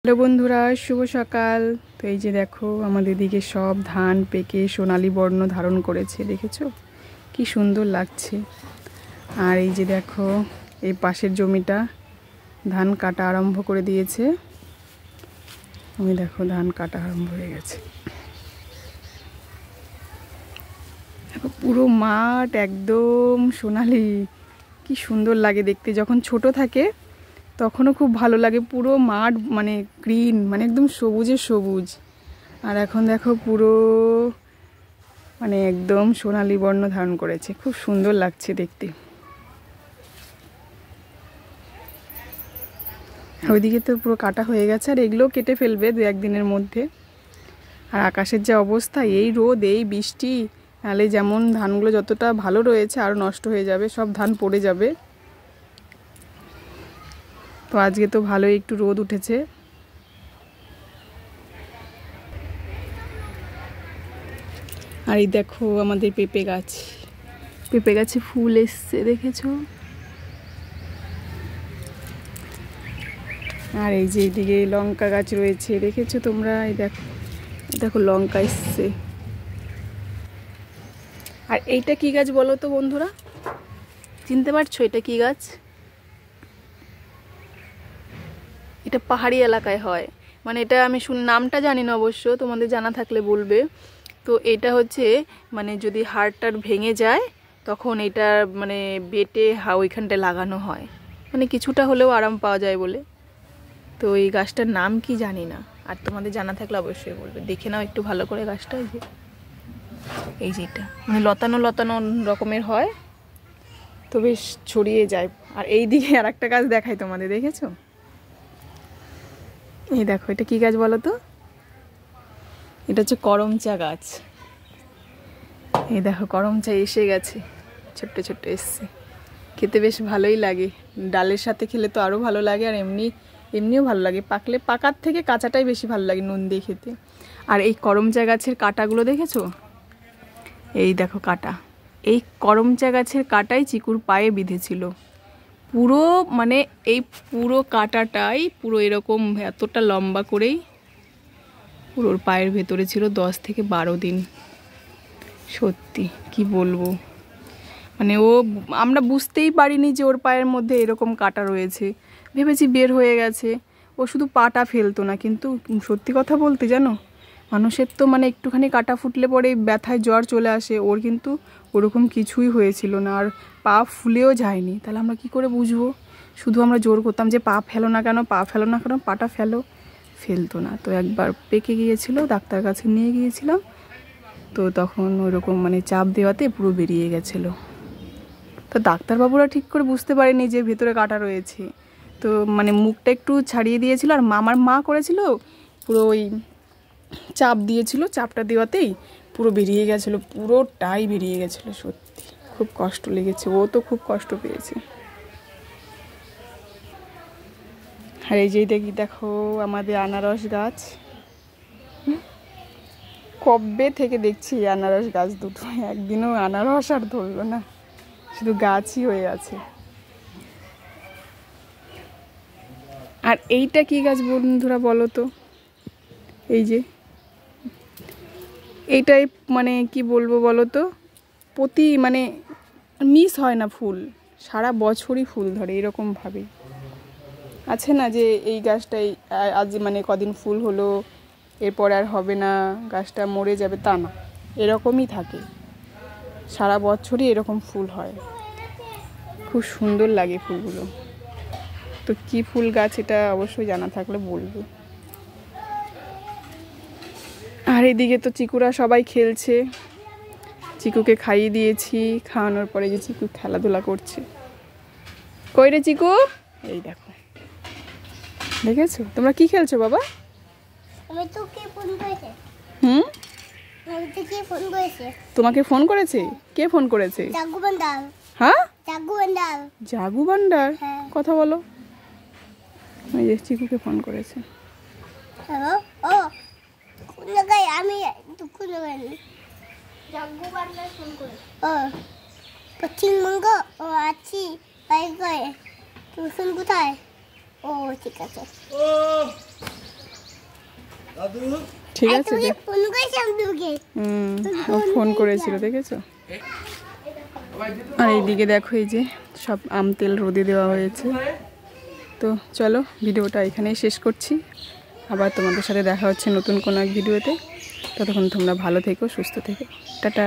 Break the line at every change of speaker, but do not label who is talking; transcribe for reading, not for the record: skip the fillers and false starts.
Hello বন্ধুরা, শুভ সকাল। তো এই যে দেখো আমাদের দিকে সব ধান পেকে সোনালী বর্ণ ধারণ করেছে, দেখেছো কি সুন্দর লাগছে। আর এই যে দেখো এই পাশের জমিটা ধান কাটা আরম্ভ করে দিয়েছে। আমি দেখো ধান কাটা আরম্ভ হয়ে গেছে। দেখো পুরো মাঠ একদম সোনালী, কি সুন্দর লাগে দেখতে। যখন ছোট থাকে তখনও খুব ভালো লাগে, পুরো মাঠ মানে গ্রিন, মানে একদম সবুজে সবুজ। আর এখন দেখো পুরো মানে একদম সোনালী বর্ণ ধারণ করেছে, খুব সুন্দর লাগছে দেখতে। ওইদিকে তো পুরো কাটা হয়ে গেছে, আর এগুলোও কেটে ফেলবে দু একদিনের মধ্যে। আর আকাশের যে অবস্থা, এই রোদ এই বৃষ্টি, নাহলে যেমন ধানগুলো যতটা ভালো রয়েছে আরও নষ্ট হয়ে যাবে, সব ধান পড়ে যাবে। তো আজকে তো ভালোই একটু রোদ উঠেছে। আর এই দেখো আমাদের পেঁপে গাছ, পেঁপে গাছে ফুল এসছে, দেখেছো? আর এই যে এইদিকে লঙ্কা গাছ রয়েছে, দেখেছো তোমরা? এই দেখো, দেখো লঙ্কা এসছে। আর এইটা কি গাছ বলো তো বন্ধুরা, চিনতে পারছো এটা কি গাছ? এটা পাহাড়ি এলাকায় হয়, মানে এটা আমি নামটা জানি না অবশ্য, তোমাদের জানা থাকলে বলবে। তো এটা হচ্ছে মানে যদি হাড়টার ভেঙে যায় তখন এটা মানে বেটে ওইখানটায় লাগানো হয়, মানে কিছুটা হলেও আরাম পাওয়া যায় বলে। তো এই গাছটার নাম কি জানি না, আর তোমাদের জানা থাকলে অবশ্যই বলবে। দেখে নাও একটু ভালো করে গাছটা। এই যে এটা মানে লতানো লতানো রকমের হয়, তো বেশ ছড়িয়ে যায়। আর এই দিকে আর একটা গাছ দেখাই তোমাদের, দেখেছো? এই দেখো এটা কি গাছ বলো তো? এটা হচ্ছে করমচা গাছ। এই দেখো করমচা এসে গেছে, ছোট্ট ছোট্ট এসছে, খেতে বেশ ভালোই লাগে। ডালের সাথে খেলে তো আরও ভালো লাগে, আর এমনিও ভালো লাগে। পাকার থেকে কাঁচাটাই বেশি ভালো লাগে নুন দিয়ে খেতে। আর এই করমচা গাছের কাঁটাগুলো দেখেছো? এই দেখো কাঁটা, এই করমচা গাছের কাঁটাই চিকুর পায়ে বিঁধেছিল পুরো, মানে এই পুরো কাঁটাটাই পুরো এরকম এতটা লম্বা করেই পুরোর পায়ের ভেতরে ছিল 10 থেকে 12 দিন। সত্যি কি বলবো, মানে আমরা বুঝতেই পারিনি যে ওর পায়ের মধ্যে এরকম কাঁটা রয়েছে, ভেবেছি বের হয়ে গেছে। ও শুধু পাটা ফেলতো না, কিন্তু সত্যি কথা বলতে জানো, মানুষের তো মানে একটুখানি কাঁটা ফুটলে পরে ব্যথায় জ্বর চলে আসে, ওর কিন্তু ওরকম কিছুই হয়েছিল না, আর পা ফুলেও যায়নি। তাহলে আমরা কি করে বুঝবো? শুধু আমরা জোর করতাম যে পা ফেলো না কেন, পা ফেলো না কেন, পাটা ফেলো, ফেলতো না। তো একবার পেকে গিয়েছিল, ডাক্তার কাছে নিয়ে গিয়েছিলাম, তো তখন ওইরকম মানে চাপ দেওয়াতে পুরো বেরিয়ে গেছিলো। তো ডাক্তারবাবুরা ঠিক করে বুঝতে পারেনি যে ভেতরে কাঁটা রয়েছে, তো মানে মুখটা একটু ছাড়িয়ে দিয়েছিল, আর আমার মা করেছিল পুরো ওই চাপ দিয়েছিল, চাপটা দেওয়াতেই পুরো বেরিয়ে গেছিলো, পুরোটাই বেরিয়ে গেছিলো। সত্যি খুব কষ্ট লেগেছে, ও তো খুব কষ্ট পেয়েছে। আর এই যে দেখো আমাদের আনারস গাছ, কবে থেকে দেখছি আনারস গাছ দুটো, একদিনও আনারস আর ধরলো না, শুধু গাছই হয়ে আছে। আর এইটা কি গাছ বন্ধুরা বলো তো? এই যে এইটাই মানে কি বলবো বলো তো, মানে মিস হয় না ফুল, সারা বছরই ফুল ধরে এরকমভাবে। আছে না যে এই গাছটাই আজ মানে কদিন ফুল হলো, এরপর আর হবে না, গাছটা মরে যাবে, তা না, এরকমই থাকে, সারা বছরই এরকম ফুল হয়, খুব সুন্দর লাগে ফুলগুলো। তো কি ফুল গাছ এটা অবশ্যই জানা থাকলে বলবো। আর এদিকে তো চিকুরা সবাই খেলছে, চিকুকে খাইয়ে দিয়েছি, খাওয়ানোর পরে যে চিকু খেলাধুলা করছে। কই রে চিকু? এই দেখো, দেখেছো? তোমরা কি খেলছো বাবা? হুম, তোমাকে ফোন করেছে? কে ফোন করেছে? হ্যাঁ, জাগু ভান্ডার। কথা বলো। ওই যে চিকুকে ফোন করেছে।
পশ্চিমবঙ্গ ও আছি কোথায়? ও ঠিক আছে।
ঠিক আছে
তুমি ফোন করেছিলাম তোকে
ও ফোন করেছিল দেখেছো। আর এইদিকে দেখো এই যে সব আম তেল রোদে দেওয়া হয়েছে। তো চলো ভিডিওটা এখানেই শেষ করছি, আবার তোমাদের সাথে দেখা হচ্ছে নতুন কোনো এক ভিডিওতে। ততক্ষণ তোমরা ভালো থেকো, সুস্থ থেকো, টাটা।